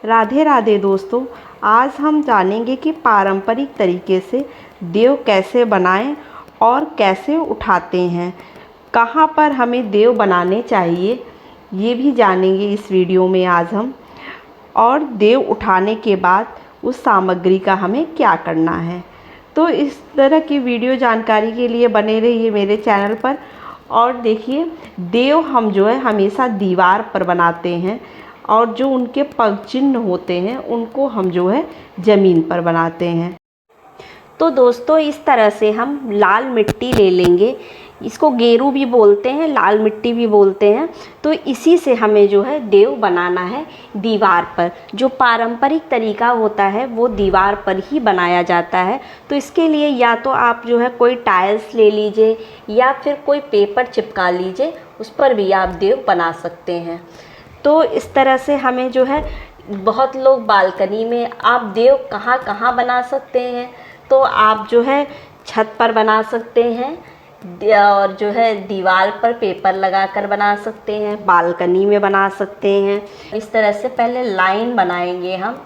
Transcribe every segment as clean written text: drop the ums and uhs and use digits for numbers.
राधे राधे दोस्तों, आज हम जानेंगे कि पारंपरिक तरीके से देव कैसे बनाएं और कैसे उठाते हैं, कहाँ पर हमें देव बनाने चाहिए ये भी जानेंगे इस वीडियो में आज हम। और देव उठाने के बाद उस सामग्री का हमें क्या करना है। तो इस तरह की वीडियो जानकारी के लिए बने रहिए मेरे चैनल पर। और देखिए, देव हम जो है हमेशा दीवार पर बनाते हैं और जो उनके पग चिन्ह होते हैं उनको हम जो है ज़मीन पर बनाते हैं। तो दोस्तों, इस तरह से हम लाल मिट्टी ले लेंगे, इसको गेरू भी बोलते हैं, लाल मिट्टी भी बोलते हैं। तो इसी से हमें जो है देव बनाना है दीवार पर। जो पारंपरिक तरीका होता है वो दीवार पर ही बनाया जाता है। तो इसके लिए या तो आप जो है कोई टाइल्स ले लीजिए या फिर कोई पेपर चिपका लीजिए, उस पर भी आप देव बना सकते हैं। तो इस तरह से हमें जो है, बहुत लोग बालकनी में आप देव कहाँ कहाँ बना सकते हैं, तो आप जो है छत पर बना सकते हैं और जो है दीवार पर पेपर लगाकर बना सकते हैं, बालकनी में बना सकते हैं। इस तरह से पहले लाइन बनाएंगे हम।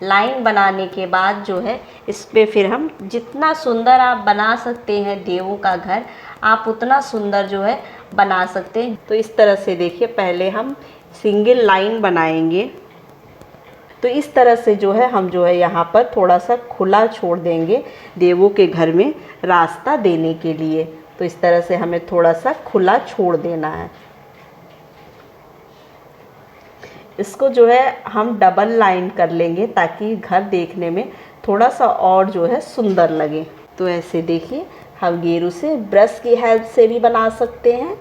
लाइन बनाने के बाद जो है इस पे फिर हम जितना सुंदर आप बना सकते हैं देवों का घर, आप उतना सुंदर जो है बना सकते हैं। तो इस तरह से देखिए, पहले हम सिंगल लाइन बनाएंगे। तो इस तरह से जो है हम जो है यहाँ पर थोड़ा सा खुला छोड़ देंगे देवों के घर में रास्ता देने के लिए। तो इस तरह से हमें थोड़ा सा खुला छोड़ देना है। इसको जो है हम डबल लाइन कर लेंगे ताकि घर देखने में थोड़ा सा और जो है सुंदर लगे। तो ऐसे देखिए, हम गेरू से ब्रश की हेल्प से भी बना सकते हैं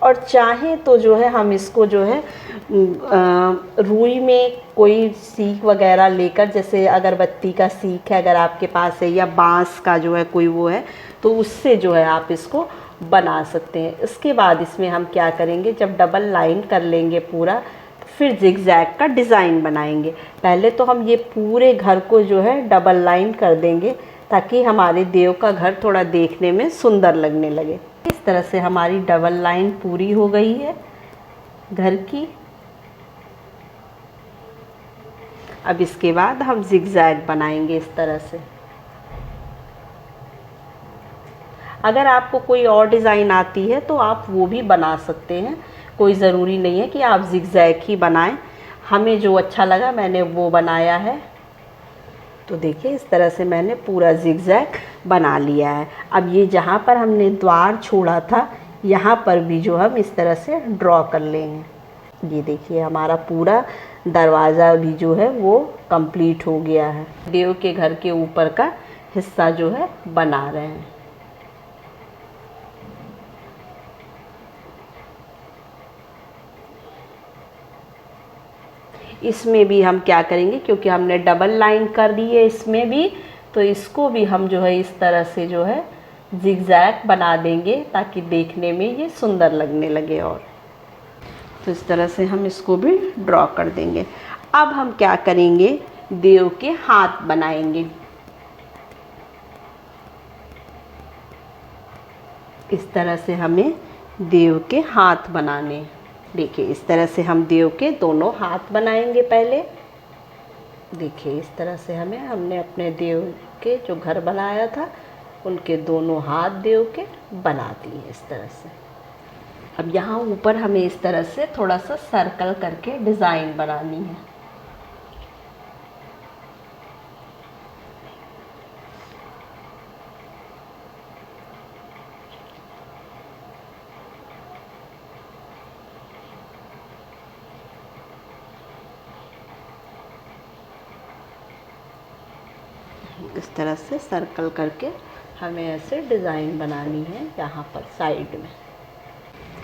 और चाहें तो जो है हम इसको जो है रुई में कोई सीख वगैरह लेकर, जैसे अगरबत्ती का सीख है अगर आपके पास है, या बांस का जो है कोई वो है, तो उससे जो है आप इसको बना सकते हैं। इसके बाद इसमें हम क्या करेंगे, जब डबल लाइन कर लेंगे पूरा, तो फिर जिगजैग का डिज़ाइन बनाएंगे। पहले तो हम ये पूरे घर को जो है डबल लाइन कर देंगे ताकि हमारे देव का घर थोड़ा देखने में सुंदर लगने लगे। इस तरह से हमारी डबल लाइन पूरी हो गई है घर की। अब इसके बाद हम जिगजैग बनाएंगे इस तरह से। अगर आपको कोई और डिज़ाइन आती है तो आप वो भी बना सकते हैं, कोई ज़रूरी नहीं है कि आप जिगजैग ही बनाएं। हमें जो अच्छा लगा मैंने वो बनाया है। तो देखिए, इस तरह से मैंने पूरा जिगजैग बना लिया है। अब ये जहाँ पर हमने द्वार छोड़ा था यहाँ पर भी जो हम इस तरह से ड्रॉ कर लेंगे। ये देखिए, हमारा पूरा दरवाज़ा भी जो है वो कंप्लीट हो गया है। देव के घर के ऊपर का हिस्सा जो है बना रहे हैं। इसमें भी हम क्या करेंगे, क्योंकि हमने डबल लाइन कर दी है इसमें भी, तो इसको भी हम जो है इस तरह से जो है जिगजैग बना देंगे ताकि देखने में ये सुंदर लगने लगे। और तो इस तरह से हम इसको भी ड्रॉ कर देंगे। अब हम क्या करेंगे, देव के हाथ बनाएंगे। इस तरह से हमें देव के हाथ बनाने। देखिए, इस तरह से हम देव के दोनों हाथ बनाएंगे पहले। देखिए, इस तरह से हमने अपने देव के जो घर बनाया था उनके दोनों हाथ देव के बना दिए इस तरह से। अब यहाँ ऊपर हमें इस तरह से थोड़ा सा सर्कल करके डिज़ाइन बनानी है। इस तरह से सर्कल करके हमें ऐसे डिज़ाइन बनानी है यहाँ पर साइड में।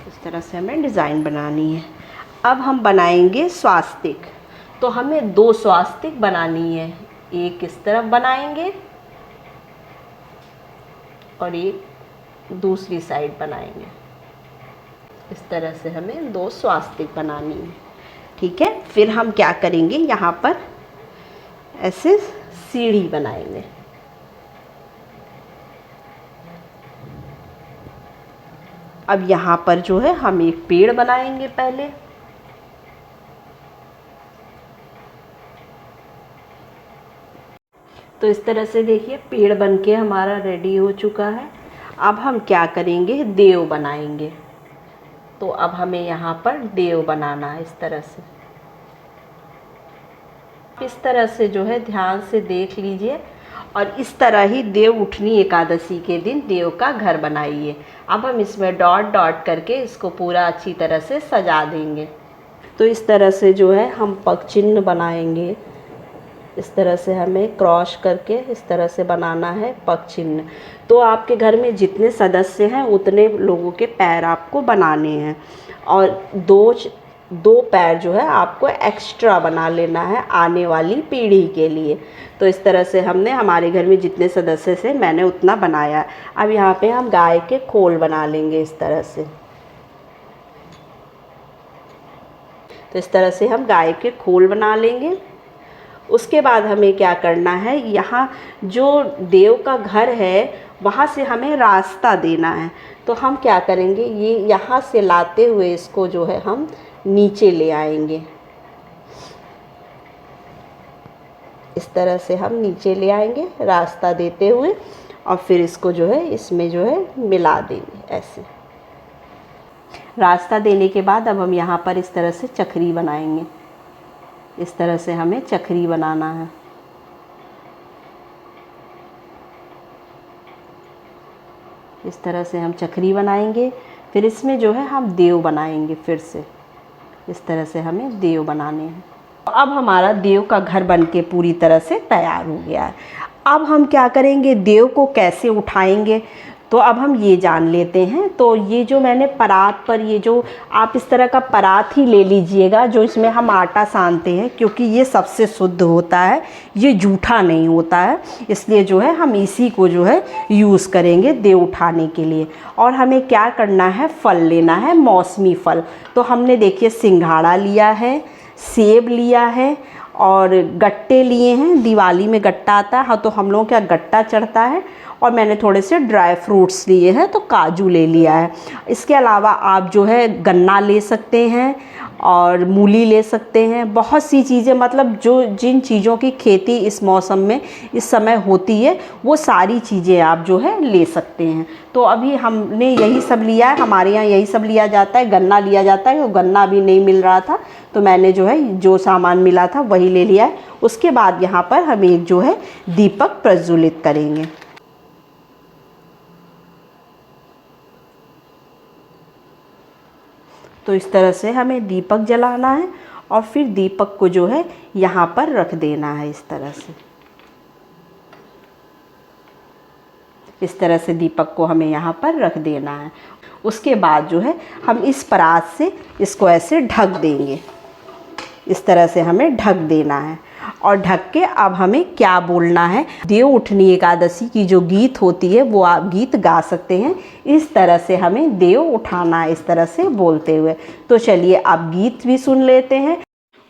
इस तरह से हमें डिज़ाइन बनानी है। अब हम बनाएंगे स्वास्तिक। तो हमें 2 स्वास्तिक बनानी है, एक इस तरफ बनाएंगे और एक दूसरी साइड बनाएंगे। इस तरह से हमें 2 स्वास्तिक बनानी है। ठीक है, फिर हम क्या करेंगे, यहाँ पर ऐसे सीढ़ी बनाएंगे। अब यहाँ पर जो है हम एक पेड़ बनाएंगे पहले। तो इस तरह से देखिए पेड़ बनके हमारा रेडी हो चुका है। अब हम क्या करेंगे, देव बनाएंगे। तो अब हमें यहाँ पर देव बनाना है इस तरह से। इस तरह से जो है ध्यान से देख लीजिए और इस तरह ही देव उठनी एकादशी के दिन देव का घर बनाइए। अब हम इसमें डॉट डॉट करके इसको पूरा अच्छी तरह से सजा देंगे। तो इस तरह से जो है हम पग चिन्ह बनाएंगे। इस तरह से हमें क्रॉस करके इस तरह से बनाना है पग चिन्ह। तो आपके घर में जितने सदस्य हैं उतने लोगों के पैर आपको बनाने हैं और दो पैर जो है आपको एक्स्ट्रा बना लेना है आने वाली पीढ़ी के लिए। तो इस तरह से हमने हमारे घर में जितने सदस्य से मैंने उतना बनाया। अब यहाँ पे हम गाय के खोल बना लेंगे इस तरह से। तो इस तरह से हम गाय के खोल बना लेंगे। उसके बाद हमें क्या करना है, यहाँ जो देव का घर है वहाँ से हमें रास्ता देना है। तो हम क्या करेंगे, ये यहाँ से लाते हुए इसको जो है हम नीचे ले आएंगे। इस तरह से हम नीचे ले आएंगे रास्ता देते हुए और फिर इसको जो है इसमें जो है मिला देंगे ऐसे। रास्ता देने के बाद अब हम यहाँ पर इस तरह से चक्री बनाएंगे। इस तरह से हमें चक्री बनाना है। इस तरह से हम चक्री बनाएंगे। फिर इसमें जो है हम देव बनाएंगे। फिर से इस तरह से हमें देव बनाने हैं। अब हमारा देव का घर बनके पूरी तरह से तैयार हो गया है। अब हम क्या करेंगे, देव को कैसे उठाएंगे, तो अब हम ये जान लेते हैं। तो ये जो मैंने परात पर, ये जो आप इस तरह का परात ही ले लीजिएगा जो इसमें हम आटा सानते हैं, क्योंकि ये सबसे शुद्ध होता है, ये जूठा नहीं होता है। इसलिए जो है हम इसी को जो है यूज़ करेंगे देव उठाने के लिए। और हमें क्या करना है, फल लेना है, मौसमी फल। तो हमने देखिए सिंघाड़ा लिया है, सेब लिया है और गट्टे लिए हैं। दिवाली में गट्टा आता है, हाँ, तो हम लोगों का गट्टा चढ़ता है। और मैंने थोड़े से ड्राई फ्रूट्स लिए हैं, तो काजू ले लिया है। इसके अलावा आप जो है गन्ना ले सकते हैं और मूली ले सकते हैं। बहुत सी चीज़ें, मतलब जो जिन चीज़ों की खेती इस मौसम में इस समय होती है वो सारी चीज़ें आप जो है ले सकते हैं। तो अभी हमने यही सब लिया है। हमारे यहाँ यही सब लिया जाता है। गन्ना लिया जाता है, वो गन्ना अभी नहीं मिल रहा था तो मैंने जो है जो सामान मिला था वही ले लिया है। उसके बाद यहाँ पर हम एक जो है दीपक प्रज्वलित करेंगे। तो इस तरह से हमें दीपक जलाना है और फिर दीपक को जो है यहाँ पर रख देना है इस तरह से। इस तरह से दीपक को हमें यहाँ पर रख देना है। उसके बाद जो है हम इस परात से इसको ऐसे ढक देंगे। इस तरह से हमें ढक देना है और ढक के अब हमें क्या बोलना है, देव उठनी एकादशी की जो गीत होती है वो आप गीत गा सकते हैं। इस तरह से हमें देव उठाना है, इस तरह से बोलते हुए। तो चलिए आप गीत भी सुन लेते हैं।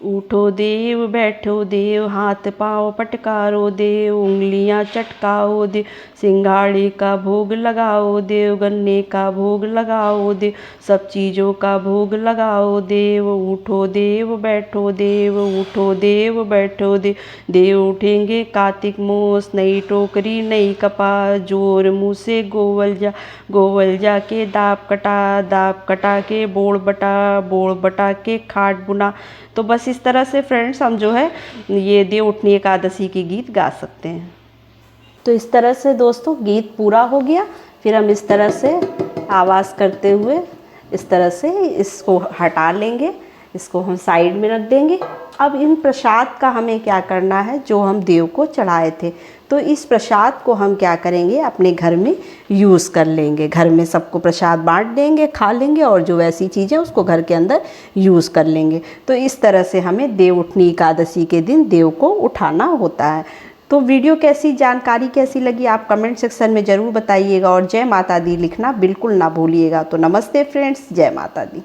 उठो देव, बैठो देव, हाथ पाँव पटकारो देव, उंगलियां चटकाओ देव, सिंघाड़े का भोग लगाओ देव, गन्ने का भोग लगाओ देव, सब चीज़ों का भोग लगाओ देव। उठो देव, बैठो देव, उठो देव, बैठो देव, देव उठेंगे कार्तिक मोस, नई टोकरी नई कपास, जोर मुँह से गोवल जा के दाप कटा के बोड़ बटा के खाट बुना। तो बस इस तरह से फ्रेंड्स हम जो है ये देव उठनी एकादशी की गीत गा सकते हैं। तो इस तरह से दोस्तों गीत पूरा हो गया। फिर हम इस तरह से आवाज़ करते हुए इस तरह से इसको हटा लेंगे, इसको हम साइड में रख देंगे। अब इन प्रसाद का हमें क्या करना है, जो हम देव को चढ़ाए थे, तो इस प्रसाद को हम क्या करेंगे, अपने घर में यूज़ कर लेंगे। घर में सबको प्रसाद बांट देंगे, खा लेंगे और जो वैसी चीज़ें उसको घर के अंदर यूज़ कर लेंगे। तो इस तरह से हमें देव उठनी एकादशी के दिन देव को उठाना होता है। तो वीडियो कैसी, जानकारी कैसी लगी आप कमेंट सेक्शन में ज़रूर बताइएगा और जय माता दी लिखना बिल्कुल ना भूलिएगा। तो नमस्ते फ्रेंड्स, जय माता दी।